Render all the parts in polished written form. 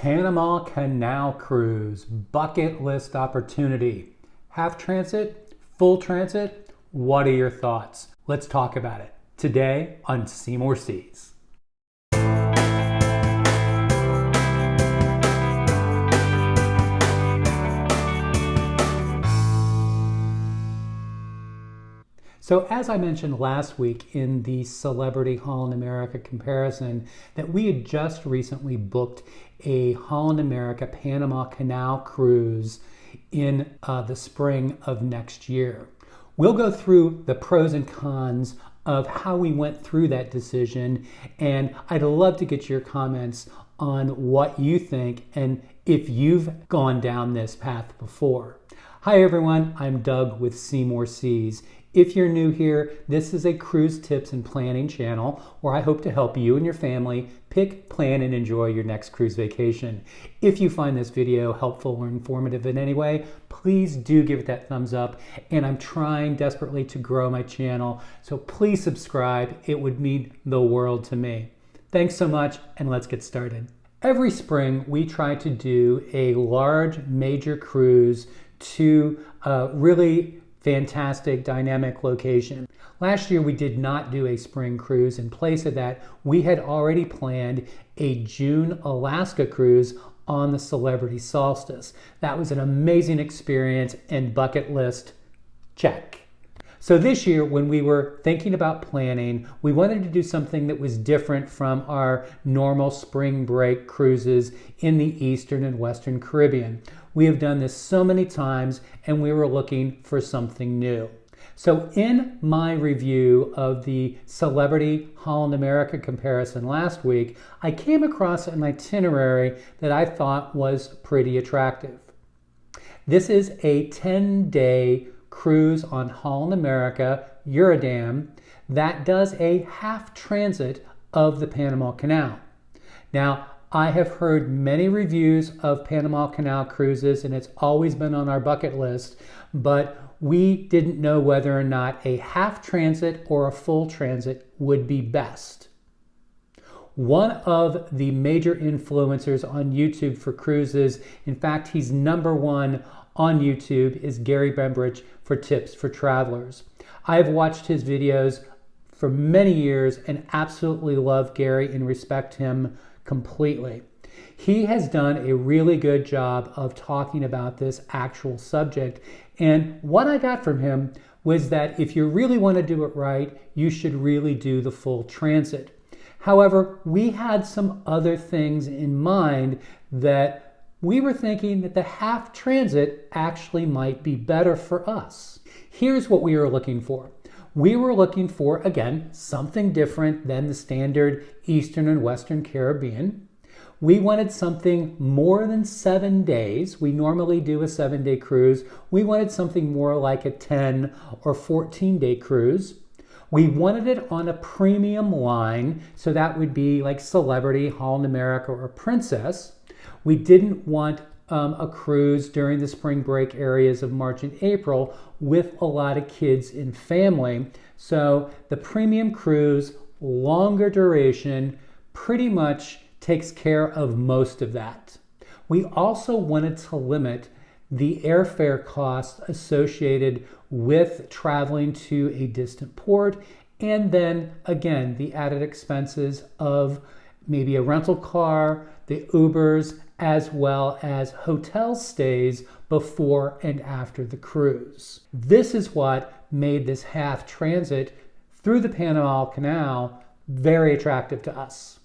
Panama Canal cruise, bucket list opportunity. Half transit, full transit, what are your thoughts? Let's talk about it today on Seymour Seas. So as I mentioned last week in the Celebrity Holland America comparison, that we had just recently booked a Holland America Panama Canal cruise in the spring of next year. We'll go through the pros and cons of how we went through that decision, and I'd love to get your comments on what you think and if you've gone down this path before. Hi everyone, I'm Doug with Seymour Seas. If you're new here, this is a cruise tips and planning channel where I hope to help you and your family pick, plan, and enjoy your next cruise vacation. If you find this video helpful or informative in any way, please do give it that thumbs up. And I'm trying desperately to grow my channel, so please subscribe. It would mean the world to me. Thanks so much, and let's get started. Every spring, we try to do a large major cruise to really fantastic dynamic location. Last year we did not do a spring cruise. In place of that, we had already planned a June Alaska cruise on the Celebrity Solstice. That was an amazing experience and bucket list check. So this year, when we were thinking about planning, we wanted to do something that was different from our normal spring break cruises in the Eastern and Western Caribbean. We have done this so many times, and we were looking for something new. So in my review of the Celebrity Holland America comparison last week, I came across an itinerary that I thought was pretty attractive. This is a 10-day cruise on Holland America Eurodam that does a half transit of the Panama Canal. Now, I have heard many reviews of Panama Canal cruises, and it's always been on our bucket list, but we didn't know whether or not a half transit or a full transit would be best. One of the major influencers on YouTube for cruises, in fact, he's #1 on YouTube, is Gary Bembridge for Tips for Travelers. I've watched his videos for many years and absolutely love Gary and respect him completely. He has done a really good job of talking about this actual subject, and what I got from him was that if you really want to do it right, you should really do the full transit. However, we had some other things in mind that we were thinking that the half transit actually might be better for us. Here's what we were looking for. We were looking for, again, something different than the standard Eastern and Western Caribbean. We wanted something more than 7 days. We normally do a 7-day cruise. We wanted something more like a 10 or 14-day cruise. We wanted it on a premium line, so that would be like Celebrity, Holland America, or Princess. We didn't want a cruise during the spring break areas of March and April with a lot of kids and family. So the premium cruise, longer duration, pretty much takes care of most of that. We also wanted to limit the airfare costs associated with traveling to a distant port, and then again the added expenses of maybe a rental car, the Ubers, as well as hotel stays before and after the cruise. This is what made this half transit through the Panama Canal very attractive to us.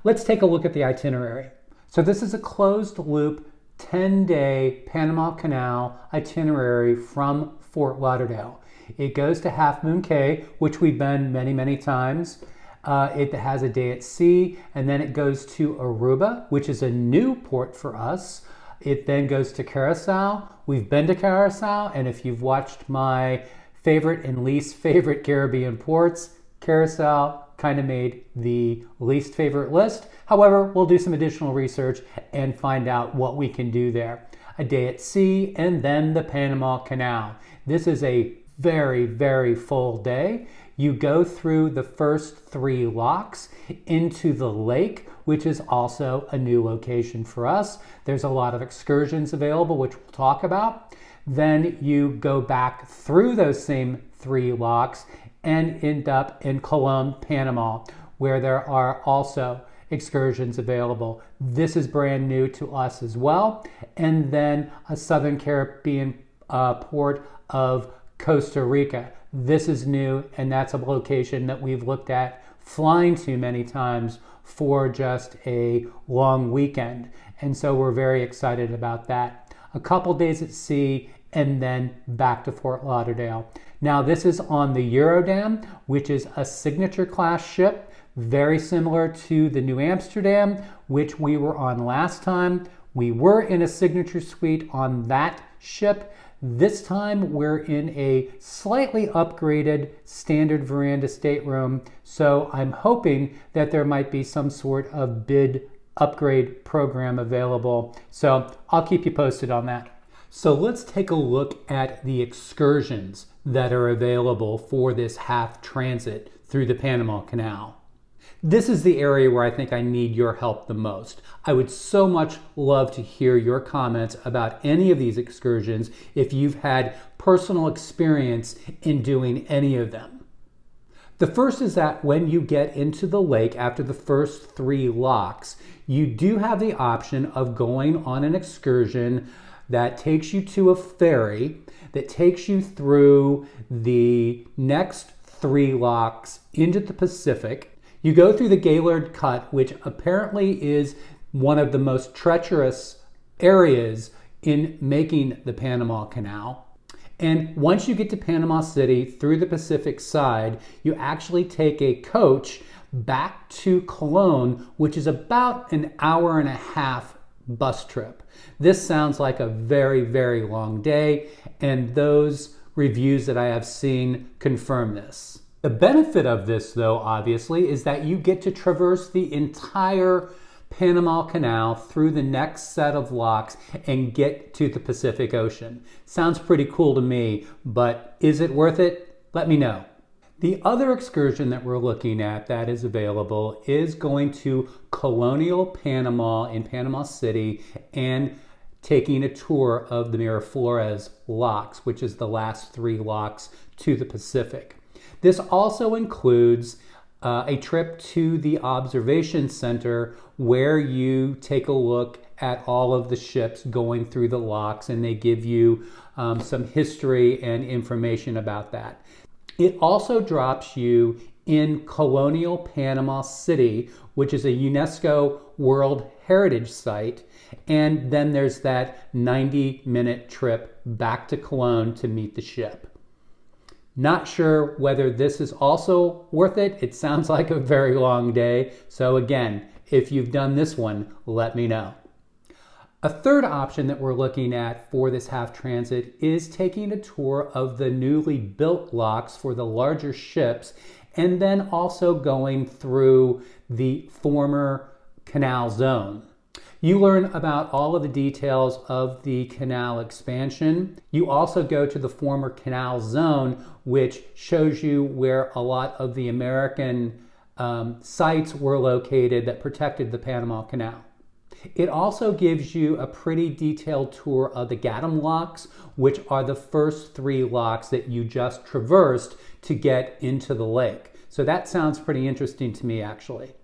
Let's take a look at the itinerary. So this is a closed loop 10-day Panama Canal itinerary from Fort Lauderdale. It goes to Half Moon Cay, which we've been many times. It has a day at sea, and then it goes to Aruba, which is a new port for us. It then goes to Curacao. We've been to Curacao, and if you've watched my favorite and least favorite Caribbean ports, Curacao kind of made the least favorite list. However, we'll do some additional research and find out what we can do there. A day at sea, and then the Panama Canal. This is a very full day. You go through the first 3 locks into the lake which is also a new location for us. There's a lot of excursions available, which we'll talk about. Then you go back through those same 3 locks and end up in Colón, Panama, where there are also excursions available. This is brand new to us as well. And then a Southern Caribbean port of Costa Rica. This is new, and that's a location that we've looked at flying to many times for just a long weekend. And so we're very excited about that. A couple days at sea and then back to Fort Lauderdale. Now this is on the Eurodam, which is a signature class ship, very similar to the New Amsterdam, which we were on last time. We were in a signature suite on that ship. This time we're in a slightly upgraded standard veranda stateroom, so I'm hoping that there might be some sort of bid upgrade program available. So I'll keep you posted on that. So let's take a look at the excursions that are available for this half transit through the Panama Canal. This is the area where I think I need your help the most. I would so much love to hear your comments about any of these excursions if you've had personal experience in doing any of them. The first is that when you get into the lake after the first 3 locks, you do have the option of going on an excursion that takes you to a ferry that takes you through the next 3 locks into the Pacific. You go through the Gaylord Cut, which apparently is one of the most treacherous areas in making the Panama Canal. And once you get to Panama City through the Pacific side, you actually take a coach back to Colón, which is about an hour and a half bus trip. This sounds like a very, very long day, and those reviews that I have seen confirm this. The benefit of this, though, obviously, is that you get to traverse the entire Panama Canal through the next set of locks and get to the Pacific Ocean. Sounds pretty cool to me, but is it worth it? Let me know. The other excursion that we're looking at that is available is going to Colonial Panama in Panama City and taking a tour of the Miraflores locks, which is the last 3 locks to the Pacific. This also includes a trip to the observation center where you take a look at all of the ships going through the locks, and they give you some history and information about that. It also drops you in Colonial Panama City, which is a UNESCO World Heritage Site, and then there's that 90-minute trip back to Colón to meet the ship. Not sure whether this is also worth it. It sounds like a very long day. So again, if you've done this one, let me know. A third option that we're looking at for this half transit is taking a tour of the newly built locks for the larger ships, and then also going through the former canal zone. You learn about all of the details of the canal expansion. You also go to the former canal zone, which shows you where a lot of the American sites were located that protected the Panama Canal. It also gives you a pretty detailed tour of the Gattam locks, which are the first 3 locks that you just traversed to get into the lake. So that sounds pretty interesting to me, actually.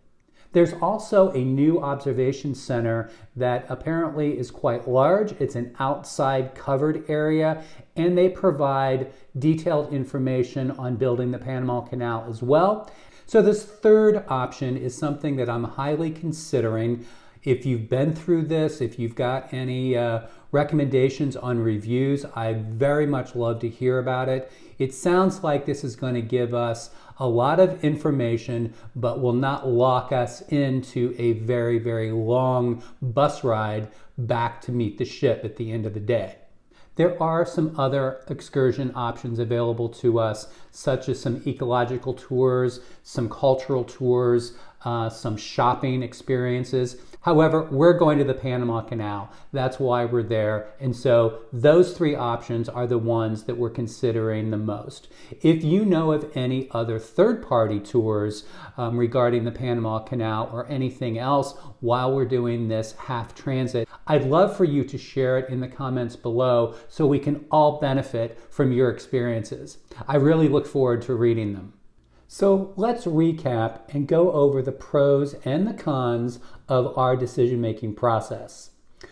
There's also a new observation center that apparently is quite large. It's an outside covered area, and they provide detailed information on building the Panama Canal as well. So this third option is something that I'm highly considering. If you've been through this, if you've got any recommendations on reviews, I'd very much love to hear about it. It sounds like this is going to give us a lot of information, but will not lock us into a very, very long bus ride back to meet the ship at the end of the day. There are some other excursion options available to us, such as some ecological tours, some cultural tours, some shopping experiences. However, we're going to the Panama Canal. That's why we're there. And so those three options are the ones that we're considering the most. If you know of any other third-party tours regarding the Panama Canal or anything else while we're doing this half transit, I'd love for you to share it in the comments below so we can all benefit from your experiences. I really look forward to reading them. So let's recap and go over the pros and the cons of our decision-making process.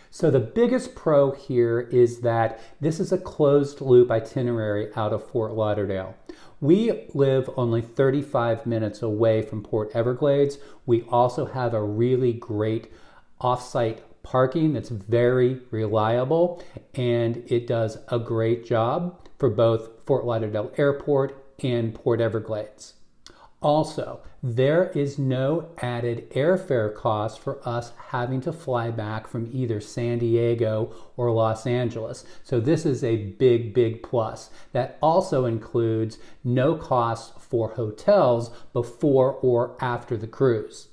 So the biggest pro here is that this is a closed-loop itinerary out of Fort Lauderdale. We live only 35 minutes away from Port Everglades. We also have a really great off-site parking that's very reliable, and it does a great job for both Fort Lauderdale Airport and Port Everglades. Also, there is no added airfare cost for us having to fly back from either San Diego or Los Angeles. So this is a big, big plus. That also includes no costs for hotels before or after the cruise.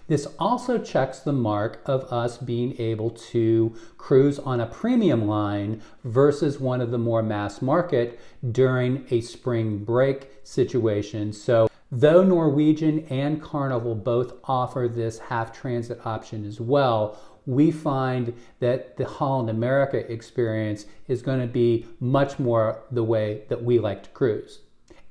This also checks the mark of us being able to cruise on a premium line versus one of the more mass market during a spring break situation. So though Norwegian and Carnival both offer this half transit option as well, we find that the Holland America experience is going to be much more the way that we like to cruise.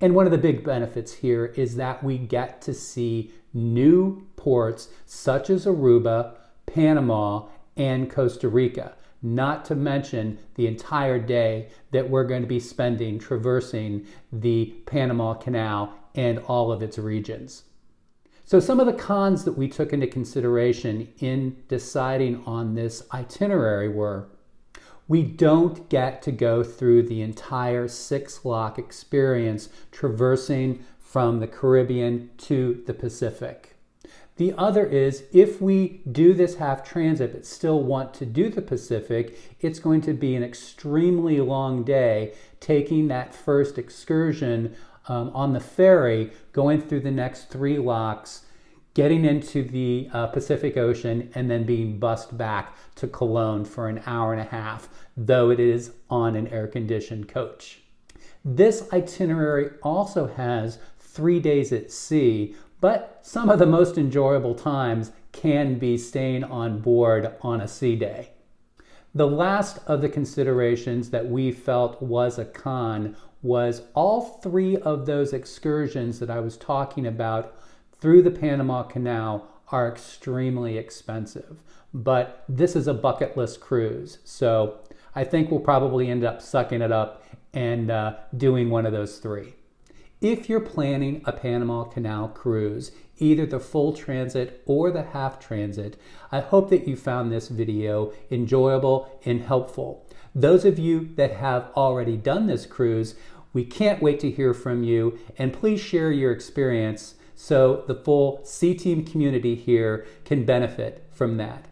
And one of the big benefits here is that we get to see new ports such as Aruba, Panama, and Costa Rica, not to mention the entire day that we're going to be spending traversing the Panama Canal and all of its regions. So some of the cons that we took into consideration in deciding on this itinerary were: we don't get to go through the entire 6-lock experience traversing from the Caribbean to the Pacific. The other is, if we do this half transit but still want to do the Pacific, it's going to be an extremely long day taking that first excursion on the ferry, going through the next 3 locks, getting into the Pacific Ocean, and then being bussed back to Cologne for an hour and a half, though it is on an air-conditioned coach. This itinerary also has 3 days at sea, but some of the most enjoyable times can be staying on board on a sea day. The last of the considerations that we felt was a con was all 3 of those excursions that I was talking about through the Panama Canal are extremely expensive. But this is a bucket list cruise, so I think we'll probably end up sucking it up and doing one of those 3. If you're planning a Panama Canal cruise, either the full transit or the half transit, I hope that you found this video enjoyable and helpful. Those of you that have already done this cruise, we can't wait to hear from you, and please share your experience so the full Sea Team community here can benefit from that.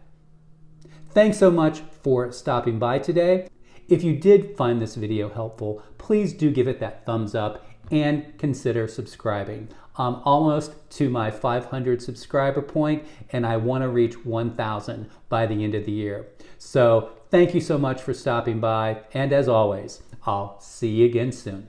Thanks so much for stopping by today. If you did find this video helpful, please do give it that thumbs up and consider subscribing. I'm almost to my 500 subscriber point, and I want to reach 1,000 by the end of the year. So thank you so much for stopping by, and as always, I'll see you again soon.